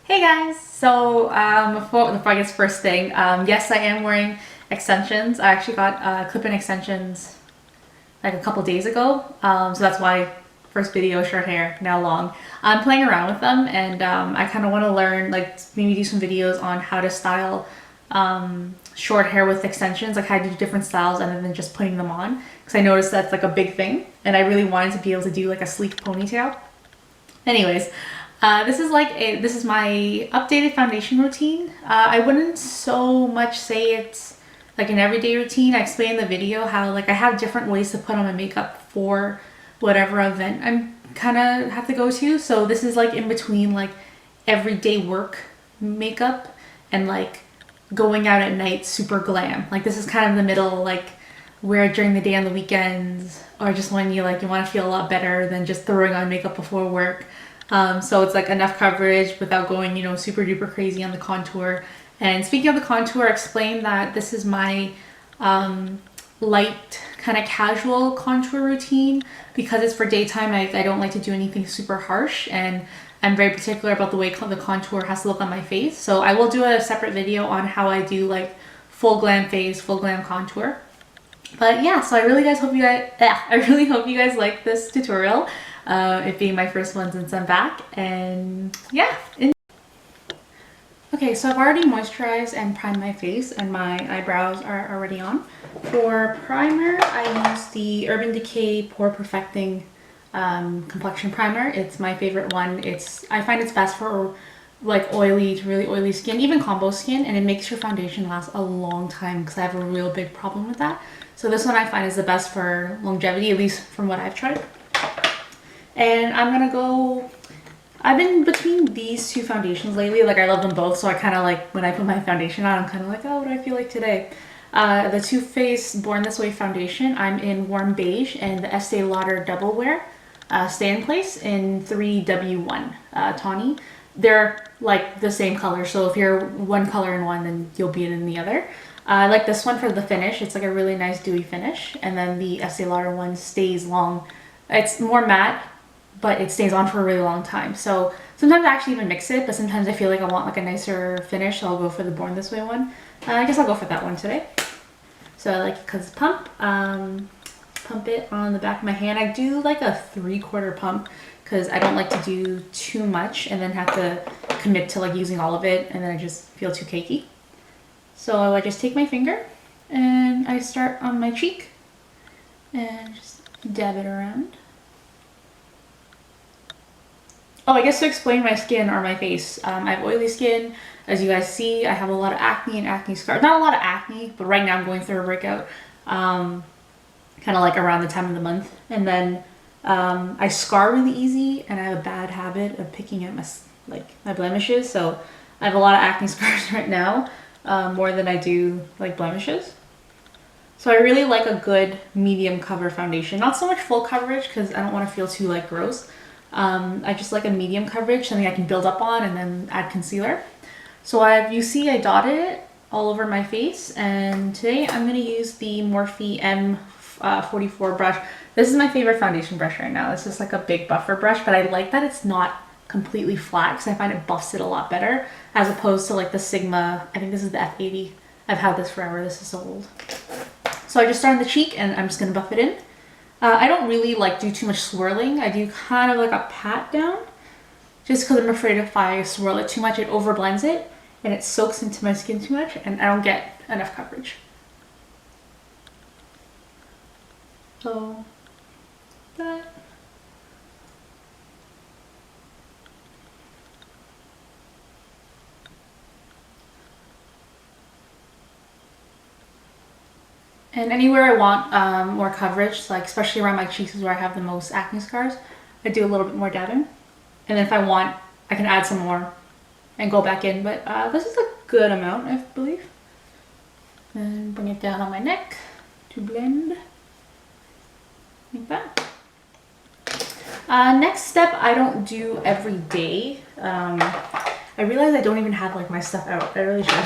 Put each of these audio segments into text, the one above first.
Hey guys! So before I guess first thing, yes, I am wearing extensions. I actually got clip-in extensions like a couple days ago, so that's why first video, short hair, now long. I'm playing around with them, and I kind of want to learn, like maybe do some videos on how to style short hair with extensions, like how to do different styles other than just putting them on, because I noticed that's like a big thing, and I really wanted to be able to do like a sleek ponytail. Anyways, this is my updated foundation routine. I wouldn't so much say it's like an everyday routine. I explained in the video how like I have different ways to put on my makeup for whatever event I'm kind of have to go to. So this is like in between like everyday work makeup and like going out at night super glam. Like this is kind of the middle, like wear during the day on the weekends, or just when you want to feel a lot better than just throwing on makeup before work. So it's like enough coverage without going, you know, super duper crazy on the contour. And speaking of the contour, I explained that this is my light kind of casual contour routine because it's for daytime. I don't like to do anything super harsh, and I'm very particular about the way the contour has to look on my face. So I will do a separate video on how I do like full glam face, full glam contour. But yeah, so I really hope you guys like this tutorial. It being my first one since I'm back, and yeah. Okay, so I've already moisturized and primed my face, and my eyebrows are already on. For primer, I use the Urban Decay Pore Perfecting complexion primer. It's my favorite one. I find it's best for like oily to really oily skin, even combo skin, and it makes your foundation last a long time because I have a real big problem with that. So this one I find is the best for longevity, at least from what I've tried. And I'm gonna go, I've been between these two foundations lately. Like I love them both, so I kind of like, when I put my foundation on, I'm kind of like, oh, what do I feel like today? The Too Faced Born This Way foundation, I'm in Warm Beige, and the Estee Lauder Double Wear Stay in Place in 3W1 Tawny. They're like the same color, so if you're one color in one, then you'll be in the other. I like this one for the finish. It's like a really nice dewy finish, and then the Estee Lauder one stays long. It's more matte, but it stays on for a really long time. So sometimes I actually even mix it, but sometimes I feel like I want like a nicer finish, so I'll go for the Born This Way one. I guess I'll go for that one today. So I like it because pump it on the back of my hand. I do like a 3/4 pump because I don't like to do too much and then have to commit to like using all of it, and then I just feel too cakey. So I just take my finger and I start on my cheek and just dab it around. Oh, I guess to explain my skin or my face, I have oily skin. As you guys see, I have a lot of acne and acne scars. Not a lot of acne, but right now I'm going through a breakout, kind of like around the time of the month. And then I scar really easy, and I have a bad habit of picking at my blemishes. So I have a lot of acne scars right now, more than I do like blemishes. So I really like a good medium cover foundation. Not so much full coverage because I don't want to feel too like gross. I just like a medium coverage, something I can build up on and then add concealer. So you see I dotted it all over my face, and today I'm going to use the Morphe M44 brush. This is my favorite foundation brush right now. This is like a big buffer brush, but I like that it's not completely flat because I find it buffs it a lot better as opposed to like the Sigma. I think this is the F80. I've had this forever. This is so old. So I just start on the cheek, and I'm just going to buff it in. I don't really like do too much swirling. I do kind of like a pat down just because I'm afraid if I swirl it too much, it overblends it and it soaks into my skin too much, and I don't get enough coverage. So that. And anywhere I want more coverage, like especially around my cheeks is where I have the most acne scars, I do a little bit more dabbing. And then if I want, I can add some more and go back in. But this is a good amount, I believe. And bring it down on my neck to blend. Like that. Next step, I don't do every day. I realize I don't even have like my stuff out. I really should.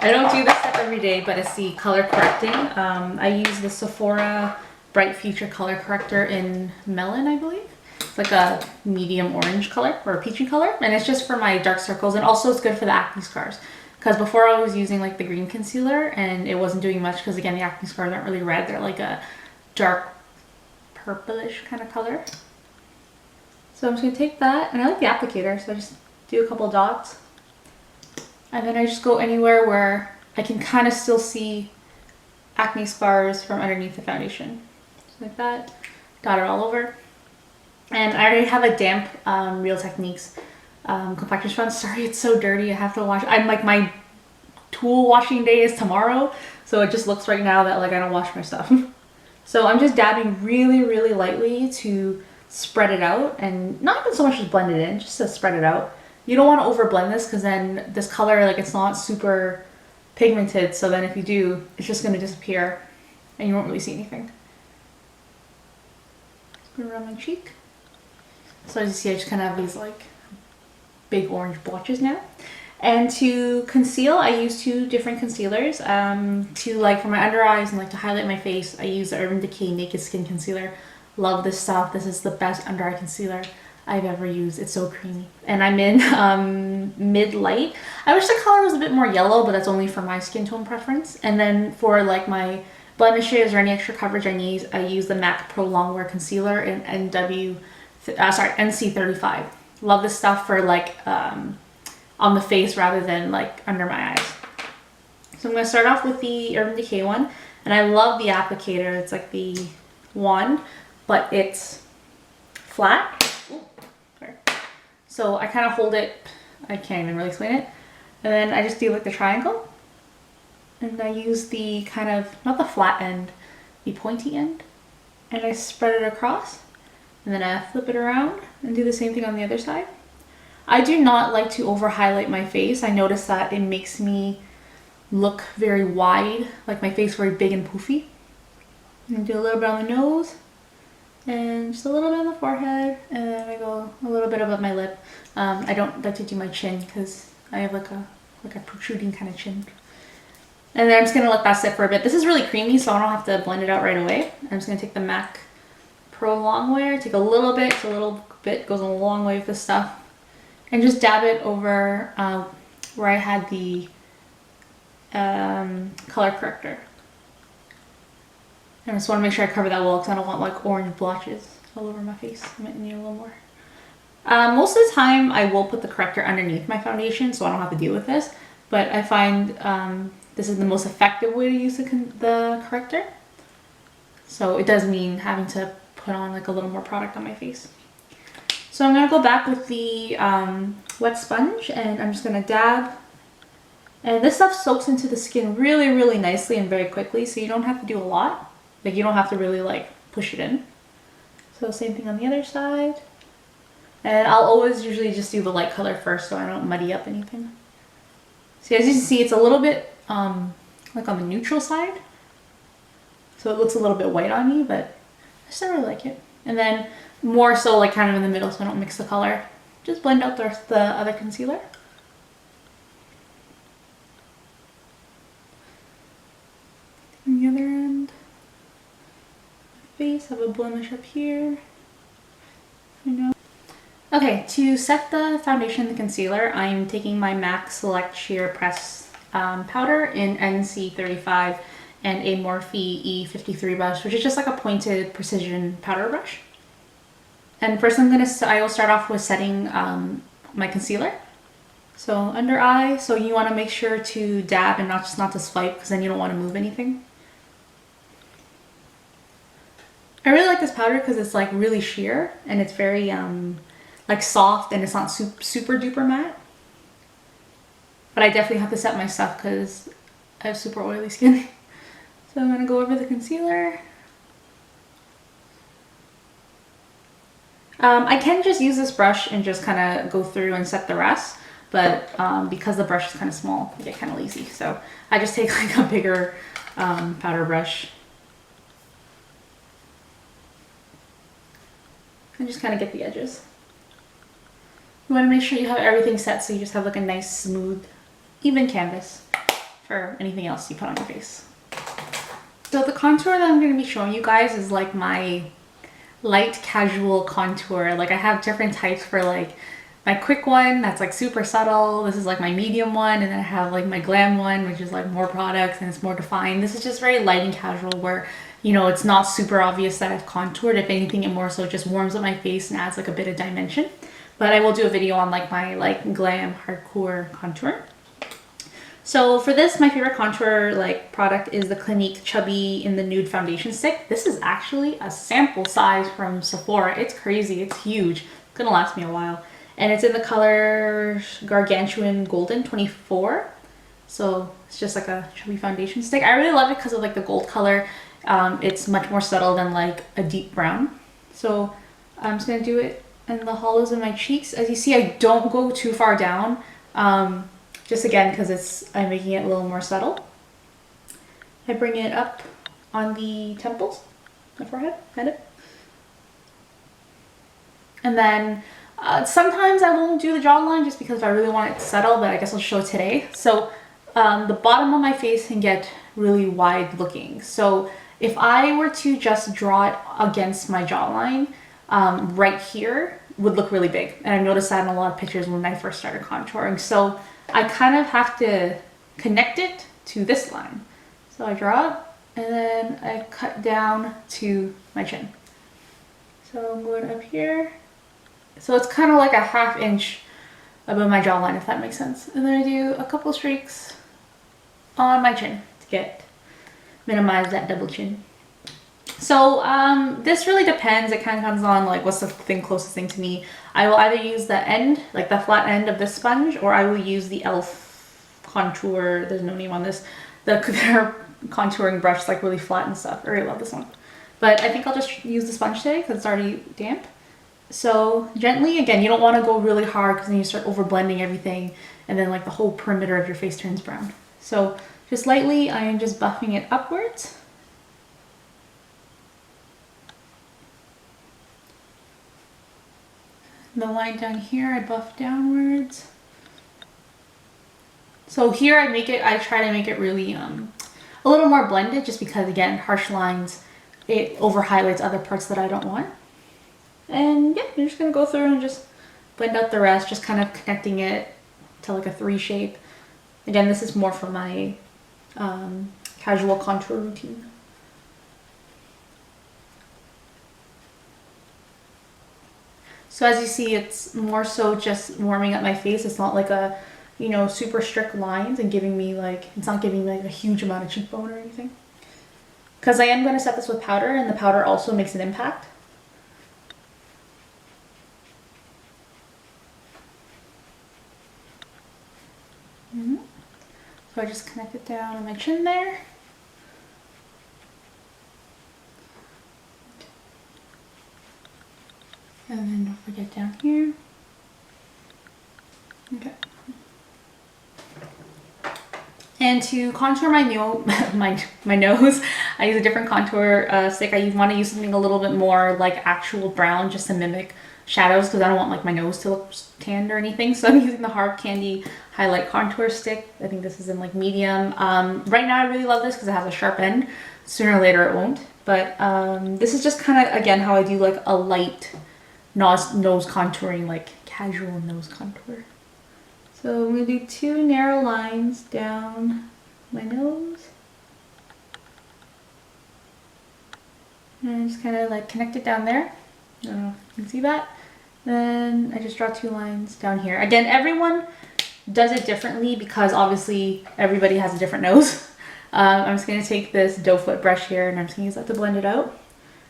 I don't do this step every day, but it's the color correcting. I use the Sephora Bright Future Color Corrector in Melon, I believe. It's like a medium orange color or a peachy color, and it's just for my dark circles, and also it's good for the acne scars. Because before I was using like the green concealer and it wasn't doing much because again the acne scars aren't really red, they're like a dark purplish kind of color. So I'm just going to take that, and I like the applicator, so I just do a couple dots. And then I just go anywhere where I can kind of still see acne scars from underneath the foundation. Just like that. Dot it all over. And I already have a damp Real Techniques complexion sponge. Sorry, it's so dirty. I have to wash. I'm like, my tool washing day is tomorrow, so it just looks right now that like I don't wash my stuff. So I'm just dabbing really, really lightly to spread it out, and not even so much as blend it in, just to spread it out. You don't want to over blend this because then this color, like, it's not super pigmented, so then if you do, it's just going to disappear and you won't really see anything. Just going around my cheek. So as you see, I just kind of have these like big orange blotches now. And to conceal, I use two different concealers. To like for my under eyes and like to highlight my face, I use the Urban Decay Naked Skin Concealer. Love this stuff. This is the best under eye concealer I've ever used. It's so creamy. And I'm in mid light. I wish the color was a bit more yellow, but that's only for my skin tone preference. And then for like my blemishes or any extra coverage I need, I use the MAC Prolong Wear Concealer in NC35. Love this stuff for like on the face rather than like under my eyes. So I'm going to start off with the Urban Decay one, and I love the applicator. It's like the wand, but it's flat. Ooh, sorry. So I kind of hold it, I can't even really explain it, and then I just do like the triangle, and I use the kind of, not the flat end, the pointy end, and I spread it across, and then I flip it around and do the same thing on the other side. I do not like to over highlight my face. I notice that it makes me look very wide, like my face very big and poofy. And do a little bit on the nose, and just a little bit on the forehead, and then I go a little bit above my lip. I don't like to do my chin because I have like a protruding kind of chin. And then I'm just gonna let that sit for a bit. This is really creamy, so I don't have to blend it out right away. I'm just gonna take the MAC Prolong Wear, take a little bit, so a little bit goes a long way with this stuff, and just dab it over where I had the color corrector. And I just want to make sure I cover that well because I don't want like orange blotches all over my face. I might need a little more. Most of the time I will put the corrector underneath my foundation so I don't have to deal with this, but I find this is the most effective way to use the corrector. So it does mean having to put on like a little more product on my face. So I'm going to go back with the wet sponge, and I'm just going to dab. And this stuff soaks into the skin really, really nicely and very quickly, so you don't have to do a lot. Like, you don't have to really like push it in. So same thing on the other side. And I'll always usually just do the light color first so I don't muddy up anything. So as you can see, it's a little bit like on the neutral side. So it looks a little bit white on me, but I still really like it. And then more so like kind of in the middle so I don't mix the color. Just blend out the other concealer. On the other end. Face, have a blemish up here. I know. Okay, to set the foundation and the concealer, I'm taking my MAC Select Sheer Press powder in NC35 and a Morphe E53 brush, which is just like a pointed precision powder brush. And first I will start off with setting my concealer. So under eye, so you want to make sure to dab and not to swipe because then you don't want to move anything. I really like this powder because it's like really sheer and it's very like soft and it's not super duper matte. But I definitely have to set my stuff because I have super oily skin. So I'm going to go over the concealer. I can just use this brush and just kind of go through and set the rest, but because the brush is kind of small, I get kind of lazy. So I just take like a bigger powder brush and just kind of get the edges. You want to make sure you have everything set so you just have like a nice, smooth, even canvas for anything else you put on your face. So the contour that I'm going to be showing you guys is like my light casual contour. Like I have different types for like my quick one that's like super subtle. This is like my medium one, and then I have like my glam one, which is like more products and it's more defined. This is just very light and casual where, you know, it's not super obvious that I've contoured. If anything, it more so just warms up my face and adds like a bit of dimension. But I will do a video on like my like glam hardcore contour. So for this, my favorite contour like product is the Clinique Chubby in the Nude Foundation Stick. This is actually a sample size from Sephora. It's crazy, it's huge. It's gonna last me a while. And it's in the color Gargantuan Golden 24. So it's just like a chubby foundation stick. I really love it because of like the gold color. It's much more subtle than like a deep brown. So I'm just gonna do it in the hollows of my cheeks. As you see, I don't go too far down. Just again, because I'm making it a little more subtle. I bring it up on the temples, my forehead, kind of. And then sometimes I won't do the jawline just because I really want it to settle, but I guess I'll show today. So the bottom of my face can get really wide looking. So if I were to just draw it against my jawline, right here would look really big. And I've noticed that in a lot of pictures when I first started contouring. So I kind of have to connect it to this line. So I draw it and then I cut down to my chin. So I'm going up here. So it's kind of like a ½ inch above my jawline, if that makes sense. And then I do a couple streaks on my chin to minimize that double chin. So this really depends. It kind of comes on like what's the closest thing to me. I will either use the end, like the flat end of this sponge, or I will use the e.l.f. contour. There's no name on this. Their contouring brush, like really flat and stuff. I really love this one. But I think I'll just use the sponge today because it's already damp. So gently, again, you don't want to go really hard because then you start over blending everything and then like the whole perimeter of your face turns brown. So just lightly, I am just buffing it upwards. The line down here, I buff downwards. So here I try to make it really a little more blended just because, again, harsh lines, it over highlights other parts that I don't want. And yeah, I'm just gonna go through and just blend out the rest, just kind of connecting it to like a 3 shape. Again, this is more for my casual contour routine. So as you see, it's more so just warming up my face. It's not like a, you know, super strict lines and giving me like, it's not giving me like a huge amount of cheekbone or anything. Because I am going to set this with powder, and the powder also makes an impact. So I just connect it down on my chin there. And then don't forget down here. Okay. And to contour my nose, I use a different contour stick. I want to use something a little bit more like actual brown just to mimic shadows because I don't want like my nose to look tanned or anything. So I'm using the Hard Candy Highlight Contour Stick. I think this is in like medium. Right now I really love this because it has a sharp end. Sooner or later it won't. But this is just kind of, again, how I do like a light nose contouring, like casual nose contour. So I'm going to do 2 narrow lines down my nose. And just kind of like connect it down there. I don't know if you can see that. Then I just draw 2 lines down here. Again, everyone does it differently because obviously everybody has a different nose. I'm just going to take this doe foot brush here and I'm just going to use that to blend it out.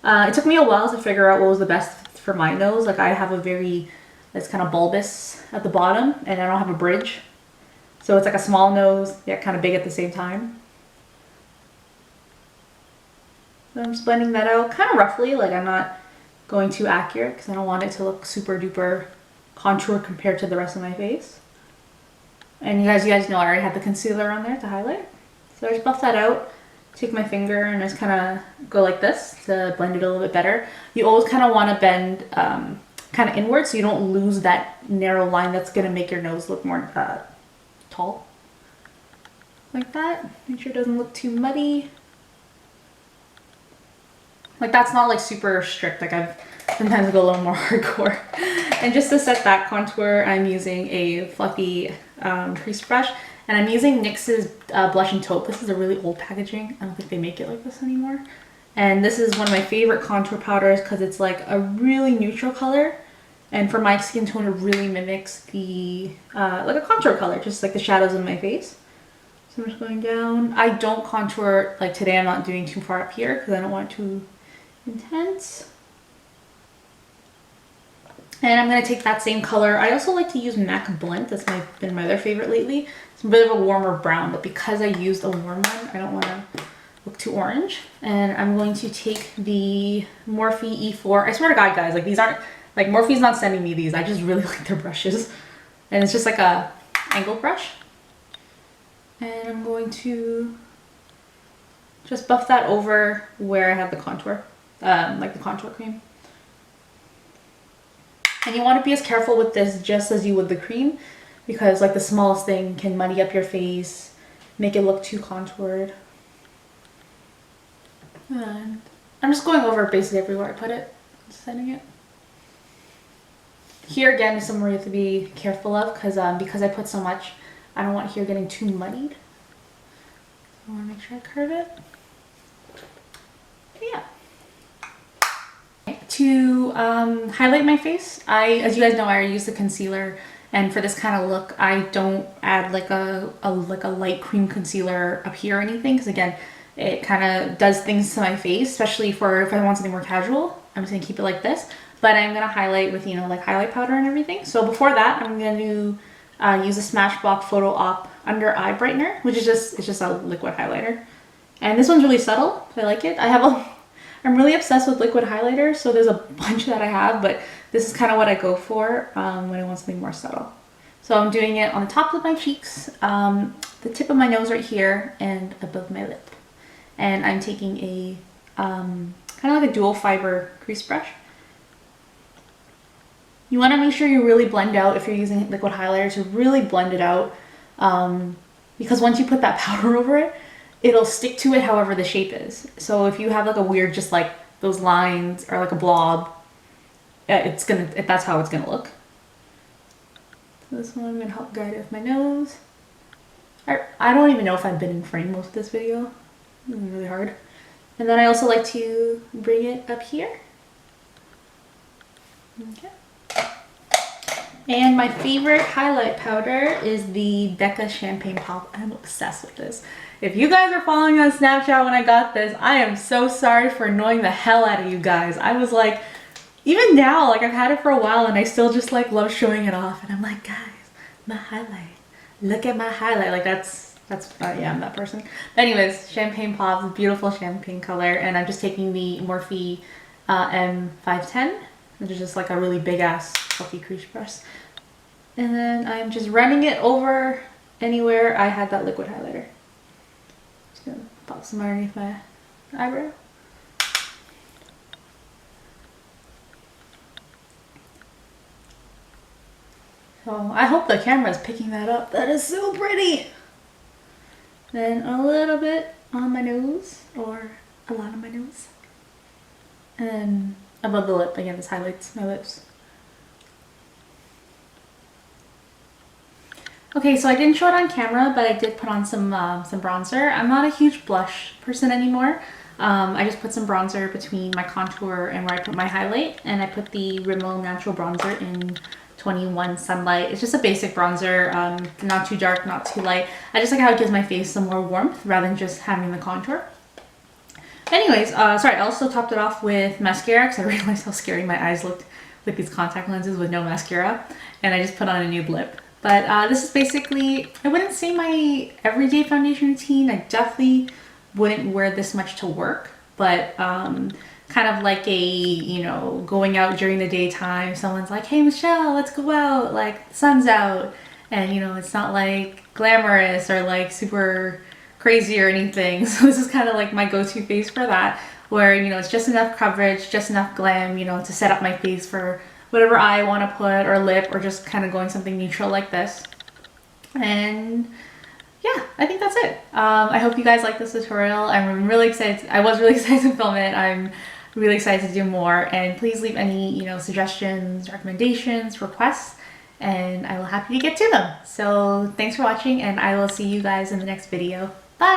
It took me a while to figure out what was the best for my nose. Like I have a very, it's kind of bulbous at the bottom and I don't have a bridge. So it's like a small nose, yet kind of big at the same time. So I'm just blending that out kind of roughly, like I'm not going too accurate because I don't want it to look super duper contour compared to the rest of my face. And you guys know I already had the concealer on there to highlight. So I just buff that out, take my finger and just kind of go like this to blend it a little bit better. You always kind of want to bend kind of inward so you don't lose that narrow line that's going to make your nose look more tall. Like that. Make sure it doesn't look too muddy. Like that's not like super strict. Like I've sometimes go a little more hardcore. And just to set that contour, I'm using a fluffy crease brush, and I'm using NYX's Blush and Taupe. This is a really old packaging. I don't think they make it like this anymore. And this is one of my favorite contour powders because it's like a really neutral color. And for my skin tone, it really mimics the, like a contour color, just like the shadows in my face. So I'm just going down. I don't contour, like today I'm not doing too far up here because I don't want it too intense. And I'm going to take that same color. I also like to use MAC Blunt. That's been my other favorite lately. It's a bit of a warmer brown, but because I used a warm one, I don't want to look too orange. And I'm going to take the Morphe E4. I swear to God, guys, like these aren't, like Morphe's not sending me these. I just really like their brushes. And it's just like a angle brush. And I'm going to just buff that over where I have the contour, like the contour cream. And you want to be as careful with this just as you would the cream, because like the smallest thing can muddy up your face, make it look too contoured. And I'm just going over basically everywhere I put it, setting it. Here again is somewhere you have to be careful of because I put so much, I don't want here getting too muddied. So I want to make sure I curve it. But yeah. To highlight my face, as you guys know, I use the concealer, and for this kind of look, I don't add like a light cream concealer up here or anything, because again, it kind of does things to my face, especially if I want something more casual. I'm just gonna keep it like this, but I'm gonna highlight with, you know, like highlight powder and everything. So before that, I'm gonna use a Smashbox Photo Op Under Eye Brightener, which is it's just a liquid highlighter, and this one's really subtle. I like it. I'm really obsessed with liquid highlighters, so there's a bunch that I have, but this is kind of what I go for when I want something more subtle. So I'm doing it on the top of my cheeks, the tip of my nose right here, and above my lip. And I'm taking a kind of like a dual fiber crease brush. You want to make sure you really blend out, if you're using liquid highlighters, to really blend it out, because once you put that powder over it, it'll stick to it however the shape is. So if you have like a weird, just like those lines or like a blob, that's how it's gonna look. So this one I'm gonna help guide it with my nose. I don't even know if I've been in frame most of this video. It's really hard. And then I also like to bring it up here. Okay. And my favorite highlight powder is the Becca Champagne Pop. I'm obsessed with this. If you guys are following me on Snapchat when I got this, I am so sorry for annoying the hell out of you guys. I was like, even now, like I've had it for a while and I still just like love showing it off. And I'm like, guys, my highlight. Look at my highlight. Like yeah, I'm that person. But anyways, Champagne Pop, beautiful champagne color. And I'm just taking the Morphe M510, which is just like a really big ass fluffy crease brush. And then I'm just running it over anywhere I had that liquid highlighter. Just gonna pop some underneath my eyebrow. So I hope the camera is picking that up. That is so pretty. Then a little bit on my nose, or a lot on my nose. And then above the lip, again, this highlights my lips. Okay, so I didn't show it on camera, but I did put on some bronzer. I'm not a huge blush person anymore. I just put some bronzer between my contour and where I put my highlight, and I put the Rimmel Natural bronzer in 21 Sunlight. It's just a basic bronzer, not too dark, not too light. I just like how it gives my face some more warmth rather than just having the contour. Anyways, sorry, I also topped it off with mascara because I realized how scary my eyes looked with these contact lenses with no mascara, and I just put on a nude lip. But this is basically, I wouldn't say my everyday foundation routine. I definitely wouldn't wear this much to work, but kind of like a, you know, going out during the daytime. Someone's like, hey Michelle, let's go out, like the sun's out. And you know, it's not like glamorous or like super crazy or anything. So this is kind of like my go-to face for that, where, you know, it's just enough coverage, just enough glam, you know, to set up my face for whatever eye I want to put, or lip, or just kind of going something neutral like this. And yeah, I think that's it. I hope you guys like this tutorial. I'm really excited. I was really excited to film it. I'm really excited to do more, and please leave any, you know, suggestions, recommendations, requests, and I will happy to get to them. So thanks for watching, and I will see you guys in the next video. Bye!